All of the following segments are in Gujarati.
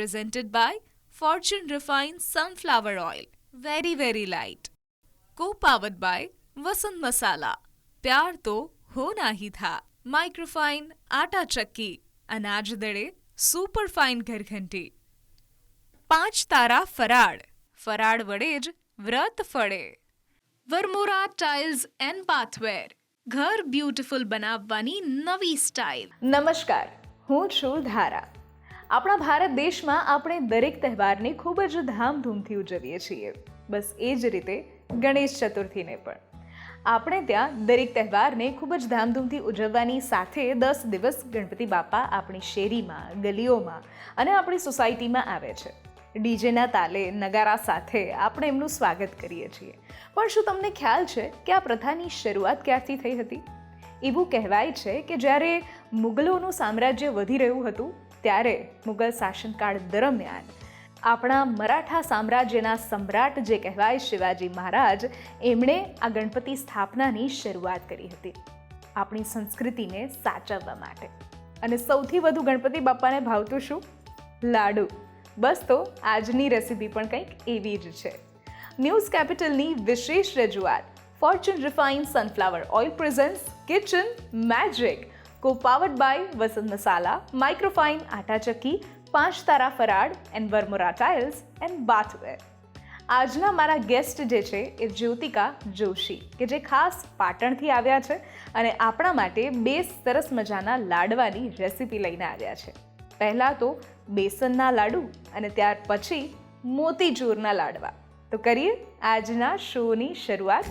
presented by Fortune Refined Sunflower Oil. Very, very light. Co-powered by Vasant Masala. प्यार तो होना ही था. माइक्रोफाइन आटा चक्की, अनाज दड़े सुपर फाइन ઘરઘંટી. 5 તારા ફરાળ, ફરાળ વડે જ વ્રત ફળે. વર્મોરા ટાઇલ્સ એન્ડ બાથવેર, ઘર બ્યુટીફુલ બનાવવાની નવી સ્ટાઇલ. નમસ્કાર, હું છું ધારા. આપણા ભારત દેશમાં આપણે દરેક તહેવારને ખૂબ જ ધામધૂમથી ઉજવીએ છીએ. બસ એ જ રીતે ગણેશ ચતુર્થીને પણ આપણે ત્યાં દરેક તહેવારને ખૂબ જ ધામધૂમથી ઉજવવાની સાથે 10 દિવસ ગણપતિ બાપા આપણી શેરીમાં, ગલીઓમાં અને આપણી સોસાયટીમાં આવે છે. ડીજેના તાલે, નગારા સાથે આપણે એમનું સ્વાગત કરીએ છીએ. પણ શું તમને ખ્યાલ છે કે આ પ્રથાની શરૂઆત ક્યારથી થઈ હતી? એવું કહેવાય છે કે જ્યારે મુગલોનું સામ્રાજ્ય વધી રહ્યું હતું ત્યારે મુગલ શાસનકાળ દરમિયાન આપણા મરાઠા સામ્રાજ્યના સમ્રાટ જે કહેવાય શિવાજી મહારાજ, એમણે આ ગણપતિ સ્થાપનાની શરૂઆત કરી હતી આપણી સંસ્કૃતિને સાચવવા માટે. અને સૌથી વધુ ગણપતિ બાપાને ભાવતું શું? લાડુ. બસ તો આજની રેસીપી પણ કંઈક એવી જ છે. ન્યૂઝ કેપિટલની વિશેષ રજૂઆત Fortune refined sunflower oil presents kitchen magic, co-powered by Vasant masala, microfine atta chakki, 5 Tara Faral and Varmora tiles and bathware. આજના મારા ગેસ્ટ જે છે એ જ્યોતિકા જોશી, કે જે ખાસ પાટણથી આવ્યા છે અને આપણા માટે 2 સરસ મજાના લાડવાની રેસીપી લઈને આવ્યા છે. પહેલાં તો બેસનના લાડુ અને ત્યાર પછી મોતીચૂરના લાડવા. તો કરીએ આજના શોની શરૂઆત.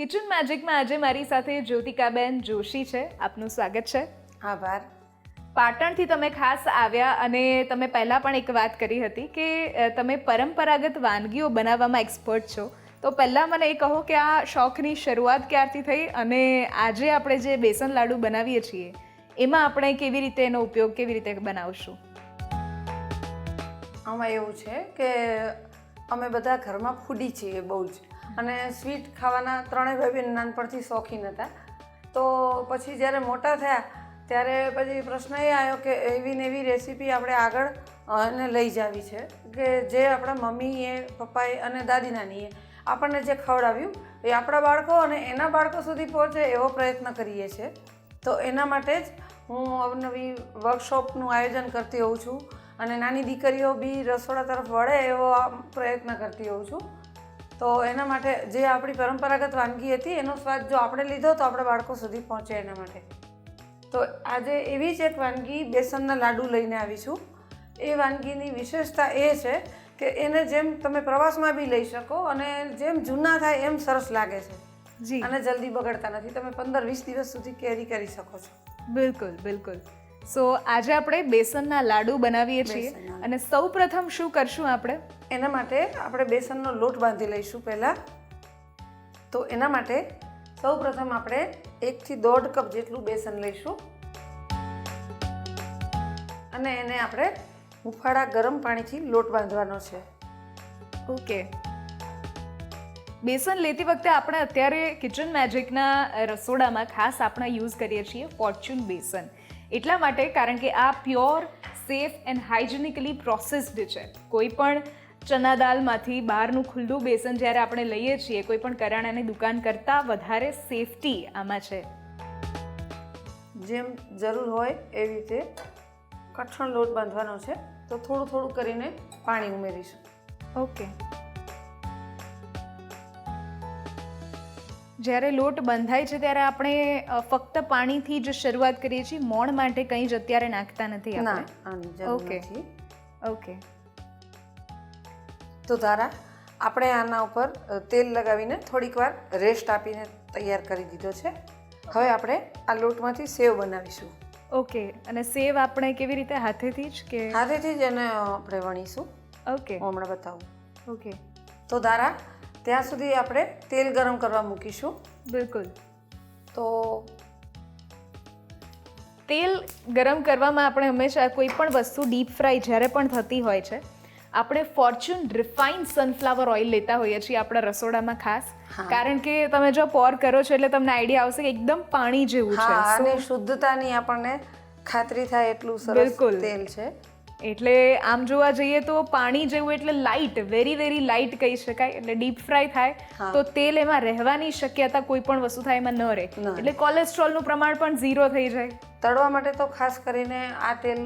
કિચન મેજિકમાં આજે મારી સાથે જ્યોતિકાબેન જોશી છે. આપનું સ્વાગત છે. આભાર. પાટણથી તમે ખાસ આવ્યા અને તમે પહેલાં પણ એક વાત કરી હતી કે તમે પરંપરાગત વાનગીઓ બનાવવામાં એક્સપર્ટ છો. તો પહેલાં મને એ કહો કે આ શોખની શરૂઆત ક્યારથી થઈ અને આજે આપણે જે બેસન લાડુ બનાવીએ છીએ એમાં આપણે કેવી રીતે એનો ઉપયોગ કેવી રીતે બનાવશું? આમાં એવું છે કે અમે બધા ઘરમાં ફૂડી છીએ બહુ જ, અને સ્વીટ ખાવાના ત્રણેય ભાઈ બહેન નાનપણથી શોખીન હતા. તો પછી જ્યારે મોટા થયા ત્યારે પછી પ્રશ્ન એ આવ્યો કે એવી ને એવી રેસીપી આપણે આગળ એને લઈ જાવી છે કે જે આપણા મમ્મીએ, પપ્પાએ અને દાદી નાનીએ આપણને જે ખવડાવ્યું એ આપણા બાળકો અને એના બાળકો સુધી પહોંચે એવો પ્રયત્ન કરીએ છીએ. તો એના માટે જ હું અવનવી વર્કશોપનું આયોજન કરતી હોઉં છું અને નાની દીકરીઓ બી રસોડા તરફ વળે એવો પ્રયત્ન કરતી હોઉં છું. તો એના માટે જે આપણી પરંપરાગત વાનગી હતી એનો સ્વાદ જો આપણે લીધો તો આપણા બાળકો સુધી પહોંચે એના માટે. તો આજે એવી જ એક વાનગી બેસનના લાડુ લઈને આવી છું. એ વાનગીની વિશેષતા એ છે કે એને જેમ તમે પ્રવાસમાં બી લઈ શકો અને જેમ જૂના થાય એમ સરસ લાગે છે જી, અને જલ્દી બગડતા નથી. તમે 15-20 દિવસ સુધી કેરી કરી શકો છો. બિલકુલ બિલકુલ. સો આજે આપણે બેસનના લાડુ બનાવીએ છીએ અને સૌ પ્રથમ શું કરશું આપણે? એના માટે આપણે બેસનનો લોટ બાંધી લઈશું પહેલાં. તો એના માટે સૌ પ્રથમ આપણે 1 થી 1.5 કપ જેટલું બેસન લઈશું અને એને આપણે હુંફાળા ગરમ પાણીથી લોટ બાંધવાનો છે. ઓકે. બેસન લેતી વખતે આપણે અત્યારે કિચન મેજિકના રસોડામાં ખાસ આપણે યુઝ કરીએ છીએ ફોર્ચ્યુન બેસન. એટલા માટે કારણ કે આ પ્યોર, સેફ એન્ડ હાઇજેનિકલી પ્રોસેસ્ડ છે. કોઈ પણ ચના દાલમાંથી બહારનું ખુલ્લું બેસન જ્યારે આપણે લઈએ છીએ કોઈ પણ કરિયાણાની દુકાન કરતાં વધારે સેફટી આમાં છે. જેમ જરૂર હોય એવી રીતે કઠણ લોટ બાંધવાનો છે. તો થોડું થોડું કરીને પાણી ઉમેરીશું. ઓકે. જ્યારે લોટ બંધાય છે ત્યારે આપણે ફક્ત પાણીથી જ શરૂઆત કરીએ છીએ, મોણ માટે કંઈ જ અત્યારે નાખતા નથી આપણે? ના, આની જરૂર નથી. ઓકે. તો ધારા આપણે આના ઉપર તેલ લગાવીને થોડીક વાર રેસ્ટ આપીને તૈયાર કરી દીધો છે. હવે આપણે આ લોટમાંથી સેવ બનાવીશું. ઓકે. અને સેવ આપણે કેવી રીતે? હાથેથી જ કે? હાથેથી જ એને આપણે વણીશું. ઓકે. હું હમણાં બતાવું. ઓકે. તો ધારા ત્યાં સુધી આપણે તેલ ગરમ કરવા મૂકીશું. બિલકુલ. તો તેલ ગરમ કરવામાં આપણે હંમેશા કોઈ પણ વસ્તુ ડીપ ફ્રાય જ્યારે પણ થતી હોય છે આપણે ફોર્ચ્યુન રિફાઇન્ડ સનફ્લાવર ઓઇલ લેતા હોઈએ છીએ આપણા રસોડામાં ખાસ, હા. કારણ કે તમે જો પોર કરો છો એટલે તમને આઈડિયા આવશે કે એકદમ પાણી જેવું છે. હા, So, અને શુદ્ધતાની આપણને ખાતરી થાય એટલું સરસ બિલકુલ. તેલ છે. એટલે આમ જોવા જઈએ તો પાણી જેવું એટલે લાઇટ, વેરી વેરી લાઇટ કહી શકાય. એટલે ડીપ ફ્રાય થાય હા. તો તેલ એમાં રહેવાની શક્યતા કોઈ પણ વસ્તુ થાય એમાં ન રહે, ન રહે. એટલે કોલેસ્ટ્રોલનું પ્રમાણ પણ 0 થઈ જાય. તળવા માટે તો ખાસ કરીને આ તેલ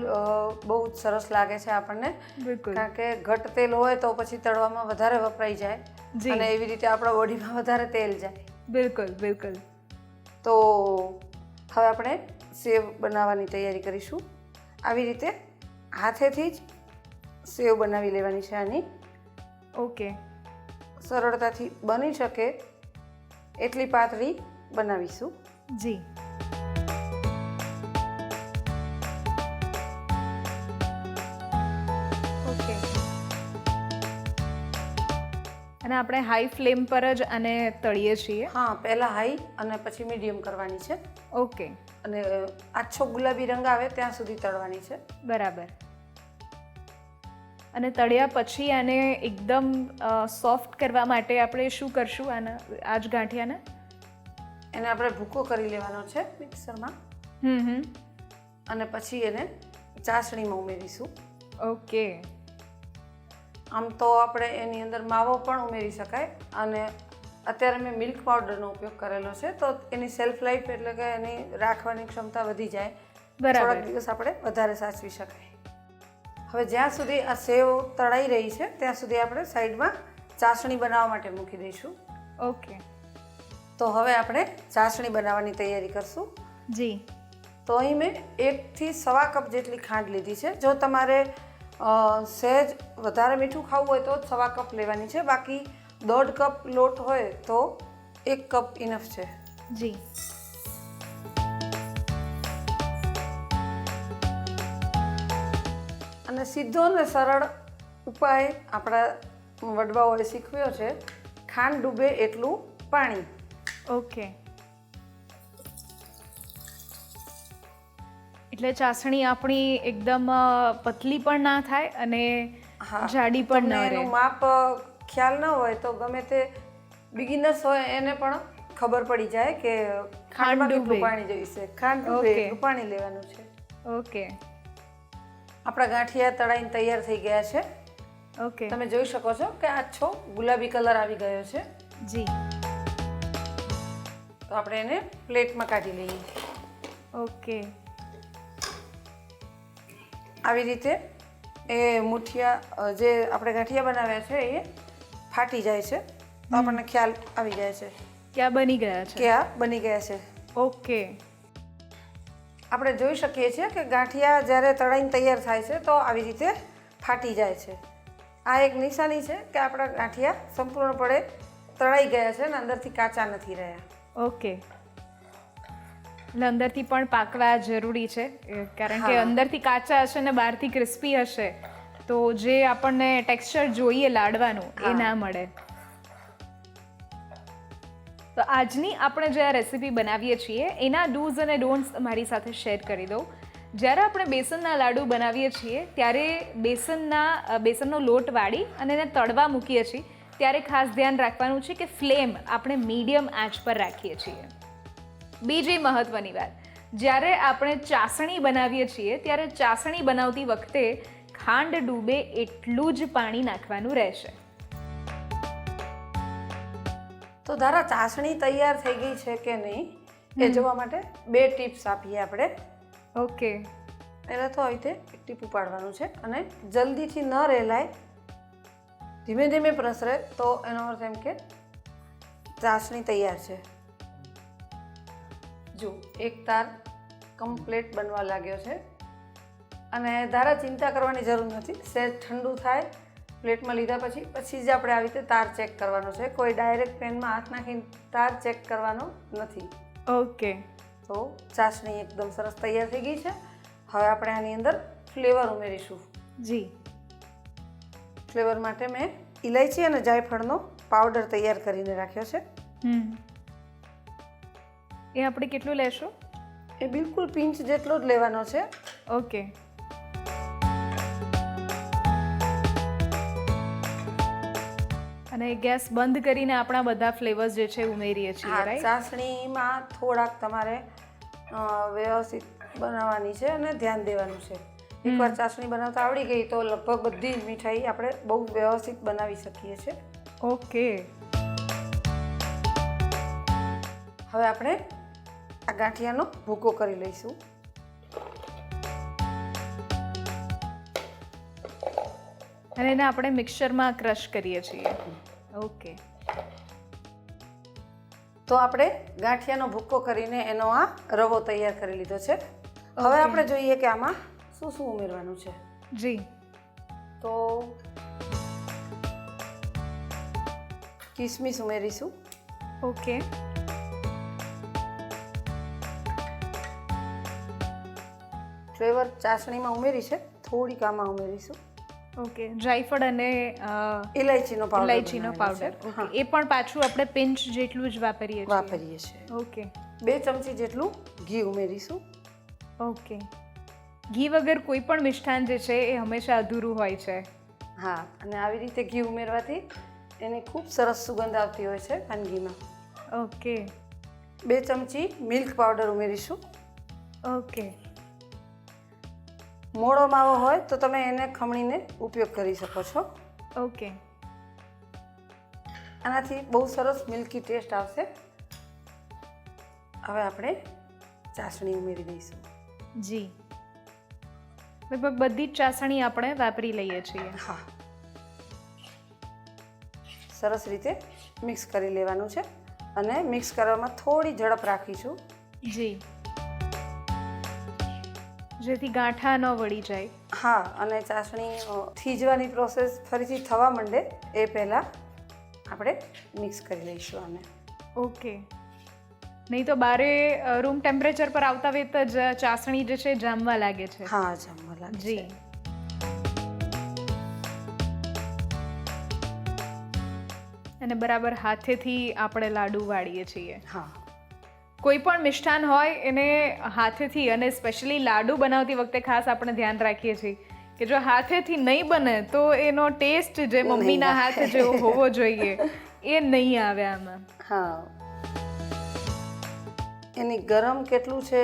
બહુ જ સરસ લાગે છે આપણને, બિલકુલ. કારણ કે ઘટ તેલ હોય તો પછી તળવામાં વધારે વપરાઈ જાય જી. અને એવી રીતે આપણા બોડીમાં વધારે તેલ જાય. બિલકુલ બિલકુલ. તો હવે આપણે સેવ બનાવવાની તૈયારી કરીશું. આવી રીતે હાથેથી જ સેવ બનાવી લેવાની છે આની. ઓકે. સરળતાથી બની શકે એટલી પાતળી બનાવીશું. જી. ઓકે. અને આપણે હાઈ ફ્લેમ પર જ આને તળીએ છીએ. હા, પહેલાં હાઈ અને પછી મીડિયમ કરવાની છે ઓકે, અને આછો ગુલાબી રંગ આવે ત્યાં સુધી તળવાની છે. બરાબર. અને તળ્યા પછી આને એકદમ સોફ્ટ કરવા માટે આપણે શું કરશું આના, આ જ ગાંઠિયાને? એને આપણે ભૂકો કરી લેવાનો છે મિક્સરમાં, અને પછી એને ચાસણીમાં ઉમેરીશું. ઓકે. આમ તો આપણે એની અંદર માવો પણ ઉમેરી શકાય, અને અત્યારે મેં મિલ્ક પાવડરનો ઉપયોગ કરેલો છે તો એની સેલ્ફ લાઈફ એટલે કે એની રાખવાની ક્ષમતા વધી જાય, બરાબર. થોડાક દિવસ આપણે વધારે સાચવી શકાય. હવે જ્યાં સુધી આ સેવ તળાઈ રહી છે ત્યાં સુધી આપણે સાઈડમાં ચાસણી બનાવવા માટે મૂકી દઈશું. ઓકે. તો હવે આપણે ચાસણી બનાવવાની તૈયારી કરશું. જી. તો અહીં મેં 1 થી 1.25 કપ જેટલી ખાંડ લીધી છે. જો તમારે સહેજ વધારે મીઠું ખાવું હોય તો 1.25 કપ લેવાની છે, બાકી 1.5 કપ લોટ હોય તો 1 કપ ઇનફ છે. જી. અને સીધો ને સરળ ઉપાય આપણા વડવાઓએ શીખવ્યો છે, ખાંડ ડૂબે એટલું પાણી. ઓકે. એટલે ચાસણી આપણી એકદમ પતલી પણ ના થાય અને હા, જાડી પણ તમને ન રહે. એનું માપ ખ્યાલ ન હોય તો ગમે તે બિગિનર્સ હોય એને પણ ખબર પડી જાય કે ખાંડમાં ડૂબે. કેટલું પાણી જોઈશે. ખાંડ ડૂબે Okay. એટલું પાણી લેવાનું છે. ઓકે. આપણા ગાંઠિયા તળાઈને તૈયાર થઈ ગયા છે. ઓકે. તમે જોઈ શકો છો કે આછો ગુલાબી કલર આવી ગયો છે. જી. તો આપણે એને પ્લેટમાં કાઢી લઈએ. ઓકે. આવી રીતે એ મુઠિયા જે આપણે ગાંઠિયા બનાવ્યા છે એ ફાટી જાય છે તો આપણને ખ્યાલ આવી જાય છે ક્યાં બની ગયા છે? કે આ બની ગયા છે. ઓકે. આપણે જોઈ શકીએ છીએ કે ગાંઠિયા જ્યારે તળાઈને તૈયાર થાય છે તો આવી રીતે ફાટી જાય છે. આ એક નિશાની છે કે આપણા ગાંઠિયા સંપૂર્ણપણે તળાઈ ગયા છે અને અંદરથી કાચા નથી રહ્યા. ઓકે. એટલે અંદરથી પણ પાકવા જરૂરી છે, કારણ કે હા. અંદરથી કાચા હશે ને બહારથી ક્રિસ્પી હશે તો જે આપણને ટેક્સચર જોઈએ લાડવાનું એ હા. ના મળે. તો આજની આપણે જે આ રેસીપી બનાવીએ છીએ એના ડૂઝ અને ડોન્ટ્સ મારી સાથે શેર કરી દઉં. જ્યારે આપણે બેસનના લાડુ બનાવીએ છીએ ત્યારે બેસનનો લોટ વાળી અને એને તળવા મૂકીએ છીએ ત્યારે ખાસ ધ્યાન રાખવાનું છે કે ફ્લેમ આપણે મીડિયમ આંચ પર રાખીએ છીએ. બીજી મહત્વની વાત, જ્યારે આપણે ચાસણી બનાવીએ છીએ ત્યારે ચાસણી બનાવતી વખતે ખાંડ ડૂબે એટલું જ પાણી નાખવાનું રહેશે. તો ધારા ચાસણી તૈયાર થઈ ગઈ છે કે નહીં એ જોવા માટે 2 ટિપ્સ આપીએ આપણે. ઓકે. પહેલાં તો આવી રીતે એક ટીપું પાડવાનું છે અને જલ્દીથી ન રેલાય, ધીમે ધીમે પ્રસરે તો એનો અર્થ એમ કે ચાસણી તૈયાર છે. જો એક તાર કમ્પ્લીટ બનવા લાગ્યો છે અને ધારા ચિંતા કરવાની જરૂર નથી. સહેજ ઠંડુ થાય પ્લેટમાં લીધા પછી જ આપણે આવી રીતે તાર ચેક કરવાનો છે. કોઈ ડાયરેક્ટ પેનમાં હાથ નાખીને તાર ચેક કરવાનો નથી. ઓકે. તો ચાસણી એકદમ સરસ તૈયાર થઈ ગઈ છે. હવે આપણે આની અંદર ફ્લેવર ઉમેરીશું. જી. ફ્લેવર માટે મેં ઇલાયચી અને જાયફળનો પાવડર તૈયાર કરીને રાખ્યો છે. એ આપણે કેટલું લેશું? એ બિલકુલ પિંચ જેટલો જ લેવાનો છે. ઓકે. અને ગેસ બંધ કરીને આપણા બધા ફ્લેવર્સ જે છે ઉમેરીએ છીએ, હા, રાઈટ? ચાસણીમાં થોડાક તમારે વ્યવસ્થિત બનાવવાની છે અને ધ્યાન દેવાનું છે. એકવાર ચાસણી બનાવતા આવડી ગઈ તો લગભગ બધી જ મીઠાઈ આપણે બહુ વ્યવસ્થિત બનાવી શકીએ છીએ. ઓકે. હવે આપણે આ ગાંઠિયાનો ભૂકો કરી લઈશું. અને એને આપણે મિક્સચરમાં ક્રશ કરીએ છીએ. ઓકે. તો આપણે ગાંઠિયાનો ભૂકો કરીને એનો આ રવો તૈયાર કરી લીધો છે. હવે આપણે જોઈએ કે આમાં શું શું ઉમેરવાનું છે. જી. તો કિસમિસ ઉમેરીશું. ઓકે. ફ્લેવર ચાસણીમાં ઉમેરી છે, થોડીક આમાં ઉમેરીશું. ઓકે. જાયફળ અને ઇલાયચીનો પાવડર. ઇલાયચીનો પાવડર. ઓકે. એ પણ પાછું આપણે પિંચ જેટલું જ વાપરીએ છીએ. ઓકે. 2 ચમચી જેટલું ઘી ઉમેરીશું. ઓકે. ઘી વગર કોઈ પણ મિષ્ટાન જે છે એ હંમેશા અધૂરું હોય છે. હા, અને આવી રીતે ઘી ઉમેરવાથી એની ખૂબ સરસ સુગંધ આવતી હોય છે વાનગીમાં. ઓકે. 2 ચમચી મિલ્ક પાવડર ઉમેરીશું. ઓકે. મોળો માવો હોય તો તમે એને ખમણીને ઉપયોગ કરી શકો છો. ઓકે. આનાથી બહુ સરસ મિલ્કી ટેસ્ટ આવશે. હવે આપણે ચાસણી ઉમેરી દઈશું. જી. લગભગ બધી જ ચાસણી આપણે વાપરી લઈએ છીએ. હા, સરસ રીતે મિક્સ કરી લેવાનું છે અને મિક્સ કરવામાં થોડી ઝડપ રાખીશું. જી. જેથી ગાંઠા ન વળી જાય. હા, અને ચાસણી થીજવાની પ્રોસેસ ફરીથી થવા માંડે એ પહેલાં આપણે મિક્સ કરી લઈશું આને. ઓકે. નહીં તો બારે રૂમ ટેમ્પરેચર પર આવતા વેત જ ચાસણી જે છે જામવા લાગે છે. હા, જામવા લાગે છે. જી. અને બરાબર હાથેથી આપણે લાડુ વાળીએ છીએ. હા, કોઈ પણ મિષ્ટાન હોય એને હાથેથી, અને સ્પેશિયલી લાડુ બનાવતી વખતે ખાસ આપણે ધ્યાન રાખીએ છીએ કે જો હાથેથી નહીં બને તો એનો ટેસ્ટ જે મમ્મીના હાથ જેવો હોવો જોઈએ એ નહીં આવે આમાં. હા, એની ગરમ કેટલું છે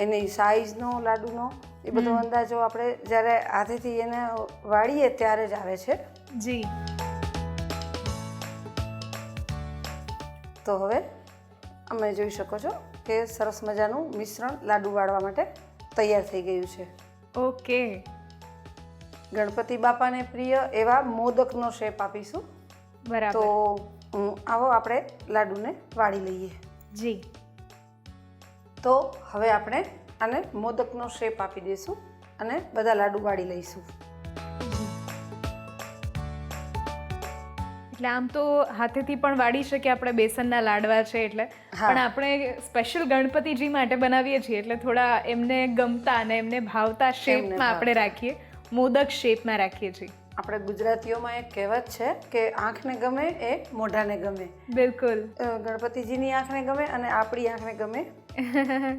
એની સાઈઝનો લાડુનો એ બધો અંદાજો આપણે જ્યારે હાથેથી એને વાળીએ ત્યારે જ આવે છે. જી. તો હવે તમે જોઈ શકો છો કે સરસ મજાનું મિશ્રણ લાડુ વાળવા માટે તૈયાર થઈ ગયું છે. ઓકે. ગણપતિ બાપાને પ્રિય એવા મોદકનો શેપ આપીશું. બરાબર. તો આવો આપણે લાડુને વાળી લઈએ. જી. તો હવે આપણે આને મોદકનો શેપ આપી દઈશું અને બધા લાડુ વાળી લઈશું. એટલે આમ તો હાથેથી પણ વાળી શકીએ આપણે, બેસનના લાડવા છે એટલે, પણ આપણે સ્પેશિયલ ગણપતિજી માટે બનાવીએ છીએ એટલે થોડા એમને ગમતા અને એમને ભાવતા શેપમાં આપણે રાખીએ, મોદક શેપમાં રાખીએ છીએ. આપણે ગુજરાતીઓમાં એક કહેવત છે કે આંખને ગમે એ મોઢાને ગમે. બિલકુલ. ગણપતિજીની આંખને ગમે અને આપણી આંખને ગમે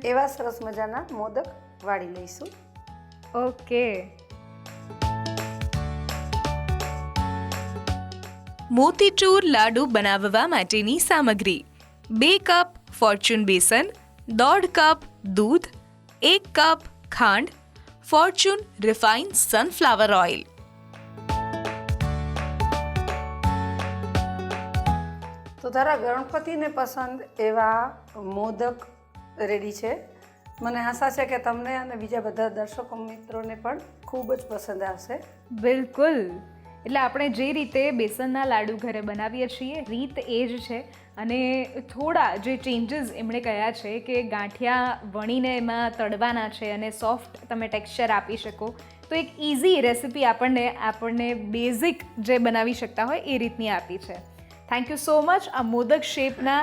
એવા સરસ મજાના મોદક વાળી લઈશું. ઓકે. મોતીચૂર લાડુ બનાવવા માટેની સામગ્રી: 2 કપ ફોર્ચ્યુન બેસન, 1.5 કપ દૂધ, 1 કપ ખાંડ, ફોર્ચ્યુન રિફાઇન્ડ સનફ્લાવર ઓઇલ. તો તારા ગણપતિને પસંદ એવા મોદક રેડી છે. મને આશા છે કે તમને અને બીજા બધા દર્શકો મિત્રોને પણ ખૂબ જ પસંદ આવશે. બિલકુલ. એટલે આપણે જે રીતે બેસનના લાડુ ઘરે બનાવીએ છીએ રીત એ જ છે, અને થોડા જે ચેન્જીસ એમણે કહ્યા છે કે ગાંઠિયા વણીને એમાં તળવાના છે અને સોફ્ટ તમે ટેક્સચર આપી શકો, તો એક ઇઝી રેસિપી આપણને બેઝિક જે બનાવી શકતા હોય એ રીતની આપી છે. Thank you so much. આ મોદક શેપના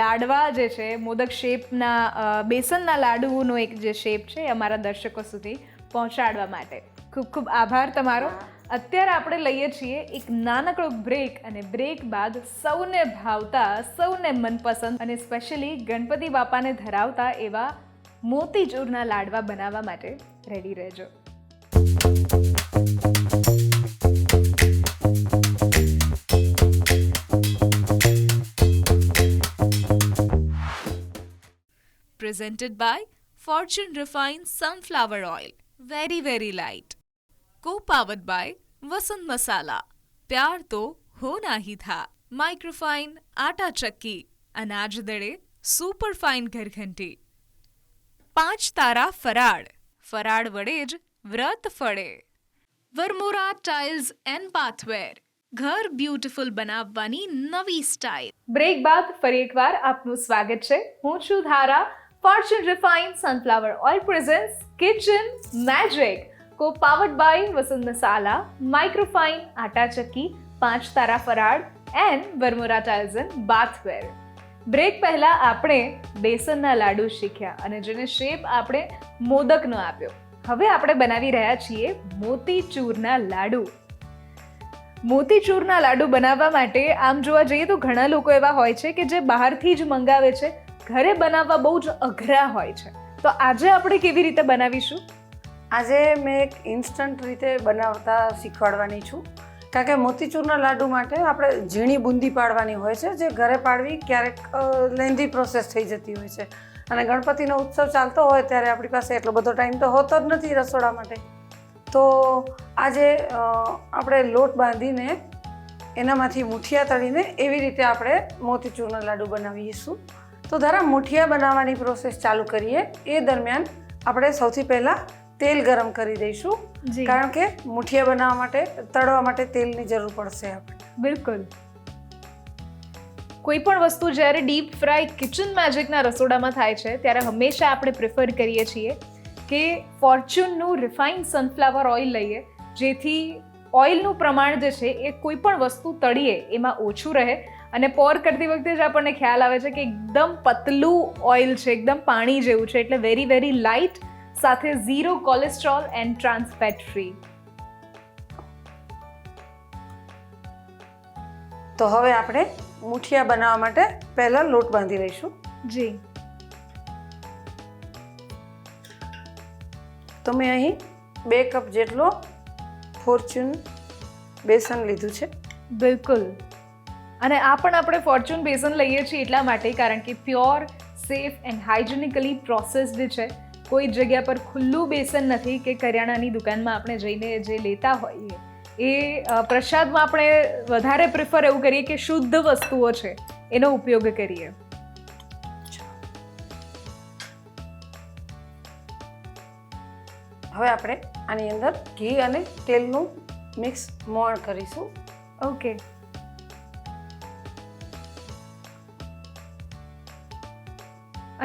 લાડવા જે છે, મોદક શેપના બેસનના લાડુનો એક જે શેપ છે એ અમારા દર્શકો સુધી પહોંચાડવા માટે ખૂબ ખૂબ આભાર તમારો. અત્યારે આપણે લઈએ છીએ એક નાનકડો બ્રેક, અને બ્રેક બાદ સૌને ભાવતા, સૌને મનપસંદ અને સ્પેશિયલી ગણપતિ બાપાને ધરાવતા એવા મોતીચૂરના લાડવા બનાવવા માટે રેડી રહેજો. presented by Fortune Refined Sunflower Oil. Very, very light. Co-powered by वसंत मसाला. प्यार तो होना ही था. Microfine आटा चक्की. अनाज दड़े सुपर फाइन घरघंटी. 5 તારા ફરાળ. ફરાળ વડે જ વ્રત ફળે. Varmora tiles and bathware. ઘર બ્યુટીફુલ બનાવવાની નવી સ્ટાઇલ. બ્રેક બાદ ફરી એકવાર આપનું સ્વાગત છે. હું છું Dhara. Fortune refined sunflower oil presents kitchen magic, co-powered by Vasant masala, microfine atta chakki, 5 Tara Faral and Varmora tiles and bathware. Break પહેલા આપણે બેસનના લાડુ શીખ્યા અને જેને શેપ આપણે મોદકનો આપ્યો. હવે આપણે બનાવી રહ્યા છીએ મોતીચૂરના લાડુ. મોતીચૂરના લાડુ બનાવવા માટે આમ જોવા જઈએ તો ઘણા લોકો એવા હોય છે કે જે બહારથી જ મંગાવે છે. ઘરે બનાવવા બહુ જ અઘરા હોય છે. તો આજે આપણે કેવી રીતે બનાવીશું? આજે મેં એક ઇન્સ્ટન્ટ રીતે બનાવતા શીખવાડવાની છું. કારણ કે મોતીચૂરના લાડુ માટે આપણે ઝીણી બુંદી પાડવાની હોય છે, જે ઘરે પાડવી ક્યારેક લેન્ધી પ્રોસેસ થઈ જતી હોય છે. અને ગણપતિનો ઉત્સવ ચાલતો હોય ત્યારે આપણી પાસે એટલો બધો ટાઈમ તો હોતો જ નથી રસોડા માટે. તો આજે આપણે લોટ બાંધીને એનામાંથી મુઠિયા તળીને એવી રીતે આપણે મોતીચૂરના લાડુ બનાવીશું. તો ધારા મુઠિયા બનાવવાની પ્રોસેસ ચાલુ કરીએ. એ દરમિયાન આપણે સૌથી પહેલાં તેલ ગરમ કરી દઈશું. કારણ કે મુઠિયા બનાવવા માટે, તળવા માટે તેલની જરૂર પડશે આપણે. બિલકુલ. કોઈ પણ વસ્તુ જ્યારે ડીપ ફ્રાય કિચન મેજિકના રસોડામાં થાય છે ત્યારે હંમેશા આપણે પ્રિફર કરીએ છીએ કે ફોર્ચ્યુનનું રિફાઇન્ડ સનફ્લાવર ઓઇલ લઈએ, જેથી ઓઇલનું પ્રમાણ જે છે એ કોઈ પણ વસ્તુ તળીએ એમાં ઓછું રહે. અને પોર કરતી વખતે જ આપણને ખ્યાલ આવે છે કે એકદમ પતલું ઓઇલ છે, એકદમ પાણી જેવું છે, એટલે વેરી વેરી લાઇટ, સાથે 0 cholesterol and trans fat free. તો હવે આપણે મુઠિયા બનાવવા માટે પહેલાં લોટ બાંધી લઈશું. જી. તો મેં અહીં 2 કપ જેટલો ફોર્ચ્યુન બેસન લીધું છે. બિલકુલ. અને આ પણ આપણે ફોર્ચ્યુન બેસન લઈએ છીએ એટલા માટે કારણ કે પ્યોર, સેફ એન્ડ હાઇજેનિકલી પ્રોસેસ્ડ છે. કોઈ જગ્યા પર ખુલ્લું બેસન નથી કે કરિયાણાની દુકાનમાં આપણે જઈને જે લેતા હોઈએ એ પ્રસાદમાં આપણે વધારે પ્રિફર એવું કરીએ કે શુદ્ધ વસ્તુઓ છે એનો ઉપયોગ કરીએ. હવે આપણે આની અંદર ઘી અને તેલનું મિક્સ મોણ કરીશું. ઓકે.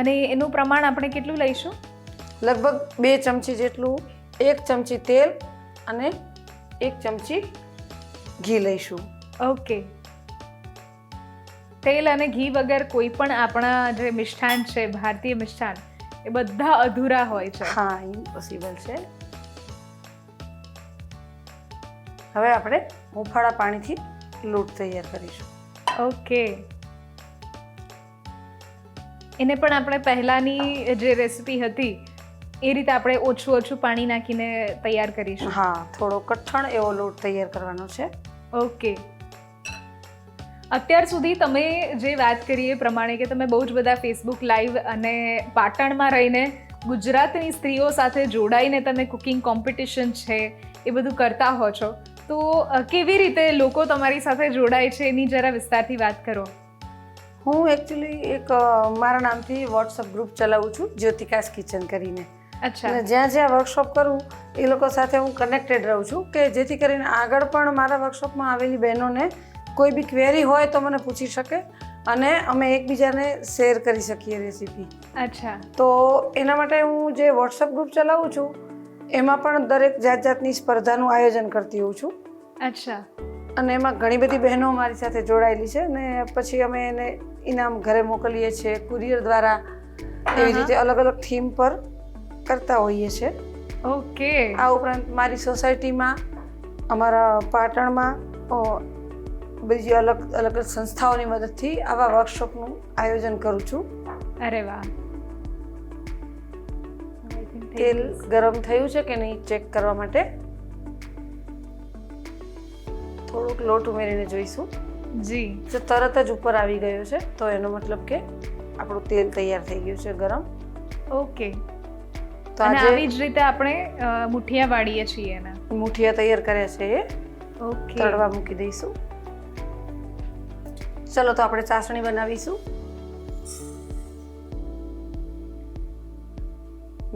અને એનું પ્રમાણ આપણે કેટલું લઈશું? લગભગ 2 ચમચી જેટલું, 1 ચમચી તેલ અને 1 ચમચી ઘી લઈશું. ઓકે. તેલ અને ઘી વગર કોઈ પણ આપણા જે મિષ્ટાન છે, ભારતીય મિષ્ટાન, એ બધા અધૂરા હોય છે. હા, ઇમ્પોસિબલ છે. હવે આપણે હુંફાળા પાણીથી લોટ તૈયાર કરીશું. ઓકે. એને પણ આપણે પહેલાંની જે રેસિપી હતી એ રીતે આપણે ઓછું પાણી નાખીને તૈયાર કરીશું. હા, થોડો કઠણ એવો લોટ તૈયાર કરવાનો છે. ઓકે. અત્યાર સુધી તમે જે વાત કરી એ પ્રમાણે કે તમે બહુ જ બધા ફેસબુક લાઈવ અને પાટણમાં રહીને ગુજરાતની સ્ત્રીઓ સાથે જોડાઈને તમે કુકિંગ કોમ્પિટિશન છે એ બધું કરતા હો છો. તો કેવી રીતે લોકો તમારી સાથે જોડાય છે એની જરા વિસ્તારથી વાત કરો. હું એકચ્યુઅલી એક મારા નામથી વોટ્સઅપ ગ્રુપ ચલાવું છું, જ્યોતિકાસ કિચન કરીને. અચ્છા. અને જ્યાં જ્યાં વર્કશોપ કરું એ લોકો સાથે હું કનેક્ટેડ રહું છું કે જેથી કરીને આગળ પણ મારા વર્કશોપમાં આવેલી બહેનોને કોઈ બી ક્વેરી હોય તો મને પૂછી શકે અને અમે એકબીજાને શેર કરી શકીએ રેસીપી. અચ્છા. તો એના માટે હું જે વોટ્સઅપ ગ્રુપ ચલાવું છું એમાં પણ દરેક જાત જાતની સ્પર્ધાનું આયોજન કરતી હોઉં છું. અચ્છા. અને એમાં ઘણી બધી બહેનો મારી સાથે જોડાયેલી છે અને પછી અમે એને ઇનામ ઘરે મોકલીએ છીએ કુરિયર દ્વારા. એવી રીતે અલગ અલગ થીમ પર કરતા હોઈએ છીએ. ઓકે. આ ઉપરાંત મારી સોસાયટીમાં, અમારા પાટણમાં બીજી અલગ અલગ સંસ્થાઓની મદદથી આવા વર્કશોપનું આયોજન કરું છું. અરે વાહ. તેલ ગરમ થયું છે કે નહીં ચેક કરવા માટે થોડોક લોટ ઉમેરીને જોઈશું. જી. જો તરત જ ઉપર આવી ગયો છે તો એનો મતલબ કે આપણું તેલ તૈયાર થઈ ગયું છે ગરમ. ઓકે. તો અને આજે આવી જ રીતે આપણે મુઠિયા વાળીએ છીએ એના. મુઠિયા તૈયાર કર્યા છે એ ઓકે. તળવા મૂકી દઈશું. ચલો તો આપણે ચાસણી બનાવીશું.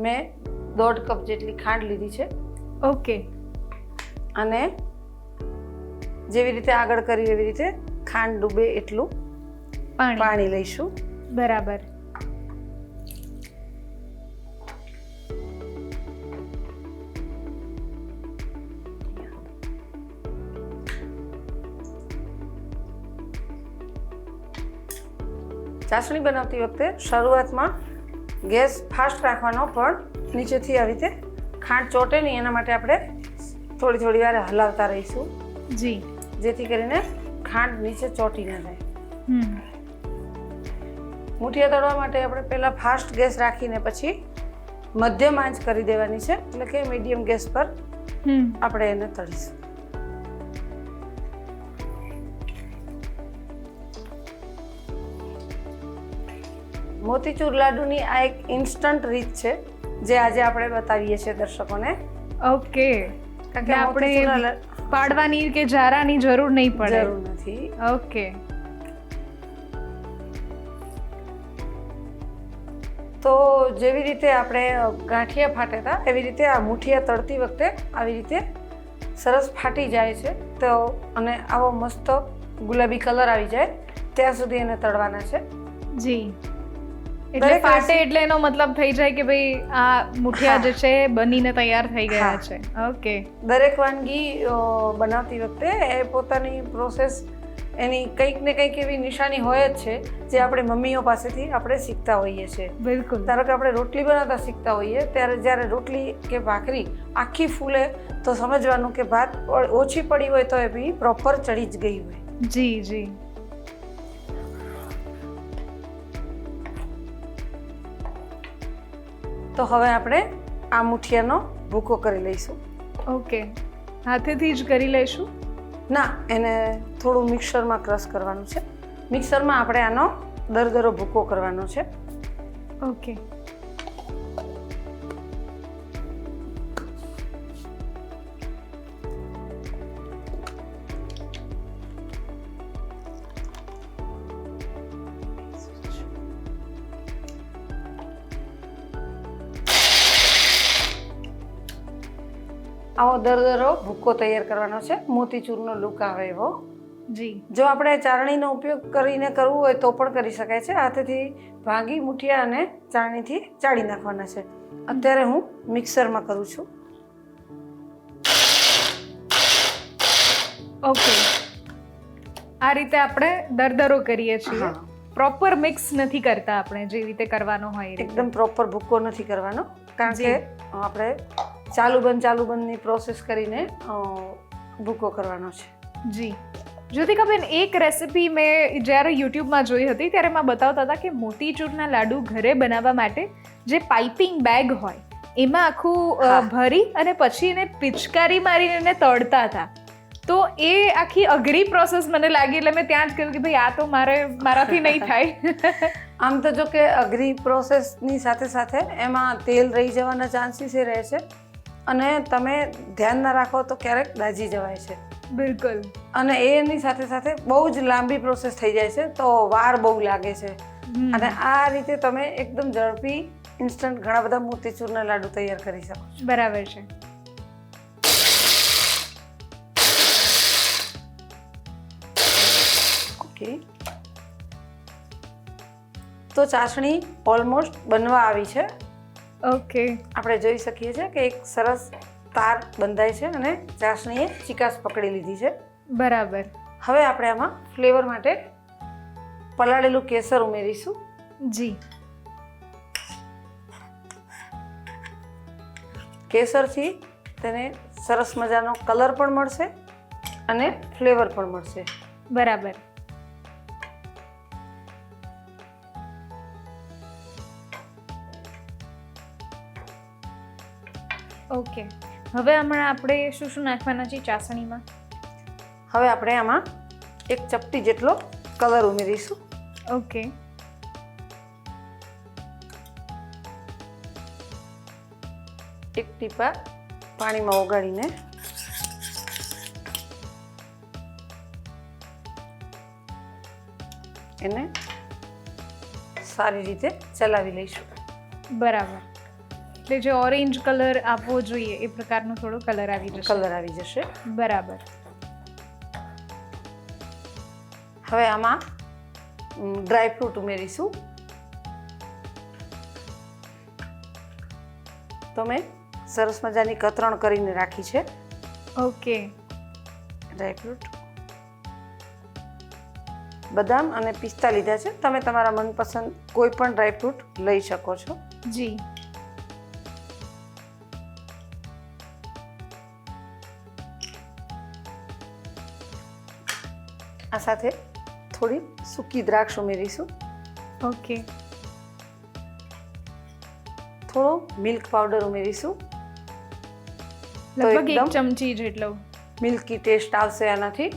મેં 1.5 કપ જેટલી ખાંડ લીધી છે ઓકે. અને જેવી રીતે આગળ કર્યું એવી રીતે ખાંડ ડૂબે એટલું પાણી લઈશું. બરાબર. ચાસણી બનાવતી વખતે શરૂઆતમાં ગેસ ફાસ્ટ રાખવાનો, પણ નીચેથી આવી રીતે ખાંડ ચોટે નહીં એના માટે આપણે થોડી થોડી વાર હલાવતા રહીશું, જી. જેથી કરીને ખાંડ નીચે ચોટી ના જાય. હમ. મુઠિયા તળવા માટે આપણે પહેલાં ફાસ્ટ ગેસ રાખીને પછી મધ્યમ આંચ કરી દેવાની છે, એટલે કે મીડિયમ ગેસ પર આપણે એને તળીશું. મોતીચૂર લાડુની આ એક ઇન્સ્ટન્ટ રીત છે જે આજે આપણે બતાવીએ છીએ દર્શકોને. ઓકે. કારણ કે આપણે મોતીચૂરના પાડવાની કે જારાની જરૂર નહીં પડે. જરૂર નથી. ઓકે. તો જેવી રીતે આપણે ગાંઠિયા ફાટે હતા એવી રીતે આ મુઠિયા તળતી વખતે આવી રીતે સરસ ફાટી જાય છે, તો અને આવો મસ્ત ગુલાબી કલર આવી જાય ત્યાં સુધી એને તળવાના છે. જી. એટલે ફાટે એટલે એનો મતલબ થઈ જાય કે ભાઈ આ મુઠિયા જે છે બનીને તૈયાર થઈ ગયા છે. ઓકે. દરેક વાનગી બનાવતી વખતે એ પોતાની પ્રોસેસ એની કંઈક ને કંઈક એવી નિશાની હોય જ છે જે આપણે મમ્મીઓ પાસેથી આપણે શીખતા હોઈએ છીએ. બિલકુલ. ધારો કે આપણે રોટલી બનાવતા શીખતા હોઈએ ત્યારે જ્યારે રોટલી કે ભાખરી આખી ફૂલે તો સમજવાનું કે ભાત ઓછી પડી હોય તો એ બી પ્રોપર ચડી જ ગઈ હોય. જી જી. તો હવે આપણે આ મુઠિયાનો ભૂકો કરી લઈશું. ઓકે. હાથેથી જ કરી લઈશું? ના, એને થોડું મિક્સરમાં ક્રશ કરવાનું છે. મિક્સરમાં આપણે આનો દરદરો ભૂકો કરવાનો છે. ઓકે. આવો દરદરો ભૂકો તૈયાર કરવાનો છે, મોતીચૂરનો લુક આવે એવો. જી. જો આપણે ચાળણીનો ઉપયોગ કરીને કરવું હોય તો પણ કરી શકાય છે. હાથેથી ભાંગી મુઠિયા અને ચાળણીથી ચાળી નાખવાના છે. અત્યારે હું મિક્સરમાં કરું છું. ઓકે. આ રીતે આપણે દરદરો કરીએ છીએ. હા. પ્રોપર મિક્સ નથી કરતા આપણે જે રીતે કરવાનો હોય એ રીતે. એકદમ પ્રોપર ભૂકો નથી કરવાનો, કારણ કે આપણે ચાલુ બંધની પ્રોસેસ કરીને ભૂકો કરવાનો છે. જી. જ્યોતિકાબેન, એક રેસિપી મેં જ્યારે યુટ્યુબમાં જોઈ હતી ત્યારે એમાં બતાવતા હતા કે મોતીચૂરના લાડુ ઘરે બનાવવા માટે જે પાઇપિંગ બેગ હોય એમાં આખું ભરી અને પછી એને પિચકારી મારીને એને તળતા હતા. તો એ આખી અઘરી પ્રોસેસ મને લાગી, એટલે મેં ત્યાં જ કહ્યું કે ભાઈ આ તો મારાથી નહીં થાય. આમ તો જો કે અઘરી પ્રોસેસની સાથે સાથે એમાં તેલ રહી જવાના ચાન્સીસ એ રહે છે, અને તમે ધ્યાન ના રાખો તો ક્યારેક દાઝી જવાય છે. બિલકુલ. અને એની સાથે સાથે બહુ જ લાંબી પ્રોસેસ થઈ જાય છે, તો વાર બહુ લાગે છે. અને આ રીતે તમે એકદમ ઝડપી ઇન્સ્ટન્ટ ઘણા બધા મોતીચૂરના લાડુ તૈયાર કરી શકો છો. બરાબર છે. ઓકે. તો ચાસણી ઓલમોસ્ટ બનવા આવી છે. ઓકે. આપણે જોઈ શકીએ છીએ કે એક સરસ તાર બંધાય છે અને ચાસણીએ ચિકાસ પકડી લીધી છે. બરાબર. હવે આપણે આમાં ફ્લેવર માટે પલાળેલું કેસર ઉમેરીશું. જી. કેસરથી તેને સરસ મજાનો કલર પણ મળશે અને ફ્લેવર પણ મળશે. બરાબર. ઓકે. હવે હમણાં આપણે શું શું નાખવાના છે ચાસણીમાં? હવે આપણે આમાં એક ચપટી જેટલો કલર ઉમેરીશું. ઓકે. એક ટીપા પાણીમાં ઓગાળીને એને સારી રીતે ચલાવી લઈશું. બરાબર. એટલે જે ઓરેન્જ કલર આપવો જોઈએ એ પ્રકારનો થોડો કલર આવી જશે. કલર આવી જશે. બરાબર. હવે આમાં ડ્રાય ફ્રૂટ ઉમેરીશું. તો મેં સરસ મજાની કતરણ કરીને રાખી છે. ઓકે. ડ્રાય ફ્રૂટ બદામ અને પિસ્તા લીધા છે. તમે તમારા મનપસંદ કોઈ પણ ડ્રાય ફ્રૂટ લઈ શકો છો. જી. આ સાથે થોડી સૂકી દ્રાક્ષ ઉમેરીશું. ઓકે. થોડો મિલ્ક પાવડર ઉમેરીશું. તો લગભગ એકદમ 1 ચમચી જેટલો. મિલ્કી ટેસ્ટ આવશે આનાથી.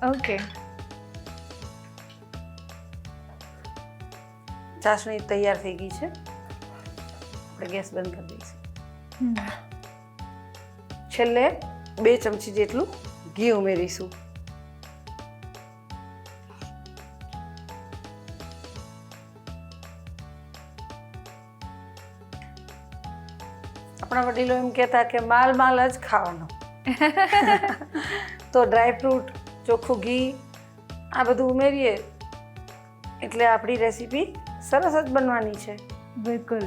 ઓકે. ચાસણી તૈયાર થઈ ગઈ છે. આપણે ગેસ બંધ કરી દઈશું. છેલ્લે 2 ચમચી જેટલું ઘી ઉમેરીશું. આપણા વડીલો એમ કહેતા કે માલ માલ જ ખાવાનો. તો ડ્રાય ફ્રૂટ, ચોખ્ખું ઘી આ બધું ઉમેરીએ એટલે આપણી રેસીપી સરસ જ બનવાની છે. બિલકુલ.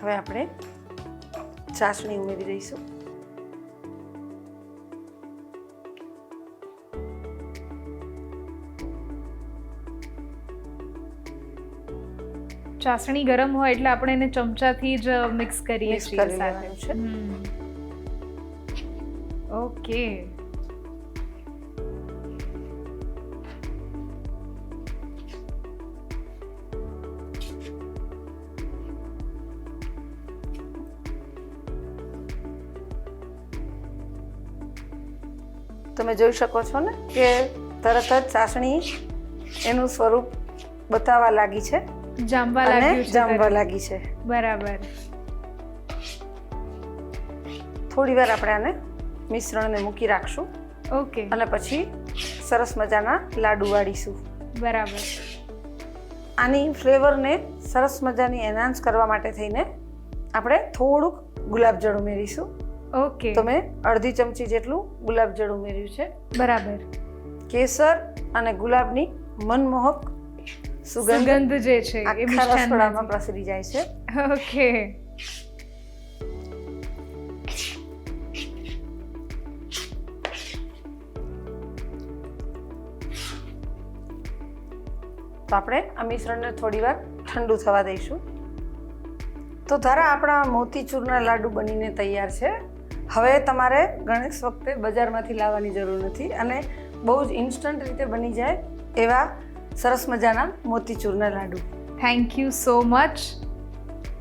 હવે આપણે ચાસણી ઉમેરી દઈશું. ચાસણી ગરમ હોય એટલે આપણે એને ચમચાથી જ મિક્સ કરીએ મિક્સ છીએ કરી સાથે. લેવાનું છે. ઓકે. તમે જોઈ શકો છો ને કે તરત જ ચાસણી એનું સ્વરૂપ બતાવવા લાગી છે જામવા અને લાગ્યું છે. જામવા લાગી છે. બરાબર. થોડી વાર આપણે આને મિશ્રણને મૂકી રાખશું ઓકે. અને પછી સરસ મજાના લાડુ વાળીશું. બરાબર. આની ફ્લેવરને સરસ મજાની એન્હાન્સ કરવા માટે થઈને આપણે થોડુંક ગુલાબજળ ઉમેરીશું. ઓકે. તો મેં અડધી ચમચી જેટલું ગુલાબજળ ઉમેર્યું છે. બરાબર. કેસર અને ગુલાબની મનમોહક સુગંધ સુગંધ જે છે એ આખા મિષ્ટાનમાં રસોડામાં પ્રસરી જાય છે. ઓકે. તો આપણે આ મિશ્રણને થોડીવાર ઠંડુ થવા દઈશું. તો ધારા આપણા મોતીચૂરના લાડુ બનીને તૈયાર છે. હવે તમારે ગણેશ વખતે બજારમાંથી લાવવાની જરૂર નથી અને બહુ જ ઇન્સ્ટન્ટ રીતે બની જાય એવા સરસ મજાના મોતીચૂરના લાડુ. Thank you so much.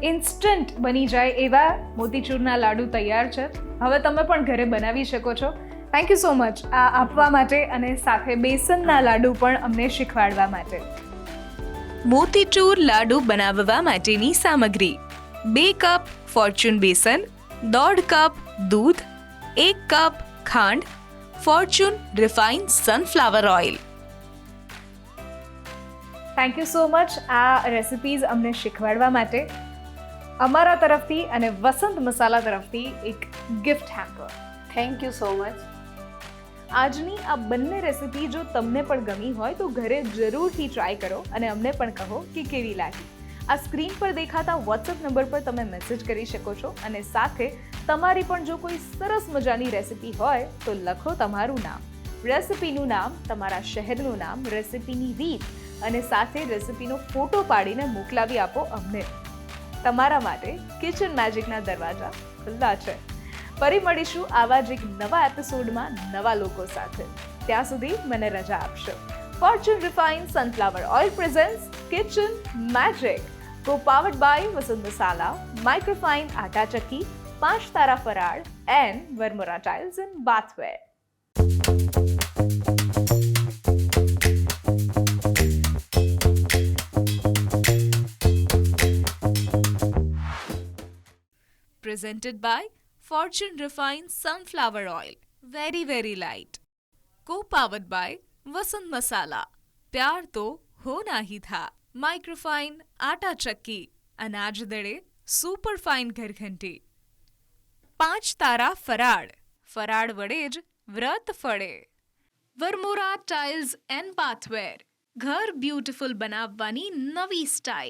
Instant બની જાય એવા મોતીચૂરના લાડુ તૈયાર છે. હવે તમે પણ ઘરે બનાવી શકો છો. થેન્ક યુ સો મચ આ આપવા માટે અને સાથે બેસનના લાડુ પણ અમને શીખવાડવા માટે. મોતીચૂર લાડુ બનાવવા માટેની સામગ્રી: 2 કપ ફોર્ચ્યુન બેસન, 1.5 કપ દૂધ, 1 કપ ખાંડ, Fortune refined sunflower oil. Thank you so much આ રેસિપીઝ અમને શીખવાડવા માટે. અમારા તરફથી અને વસંત મસાલા તરફથી એક gift hamper. Thank you so much. આજની આ બંને રેસિપી જો તમને પણ ગમી હોય તો ઘરે જરૂરથી ટ્રાય કરો અને અમને પણ કહો કે કેવી લાગી. આ સ્ક્રીન પર દેખાતા વોટ્સએપ નંબર પર તમે મેસેજ કરી શકો છો અને સાથે તમારી પણ જો કોઈ સરસ મજાની રેસિપી હોય તો લખો તમારું નામ, રેસિપીનું નામ, તમારા શહેરનું નામ, રેસિપીની રીત અને સાથે રેસિપીનો ફોટો પાડીને મોકલાવી આપો અમને. તમારા માટે કિચન મેજિકના દરવાજા ખુલ્લા છે. ફરી મળીશું આવા જ એક નવા એપિસોડમાં નવા લોકો સાથે. ત્યાં સુધી મને રજા આપશો. Fortune refined sunflower oil presents kitchen magic, co-powered by Vasant masala, microfine atta chakki, 5 Tara ફરાળ and Vermora tiles and bathware. presented by Fortune Refined Sunflower Oil. Very, very light. Co-powered by Vasant Masala. प्यार तो होना ही था. Microfine आटा चक्की. अनाज दड़े सुपर फाइन घरघंटी. 5 તારા ફરાળ. ફરાળ વડે જ વ્રત ફળે. Varmora tiles and bathware. ઘર બ્યુટીફુલ બનાવવાની નવી સ્ટાઇલ.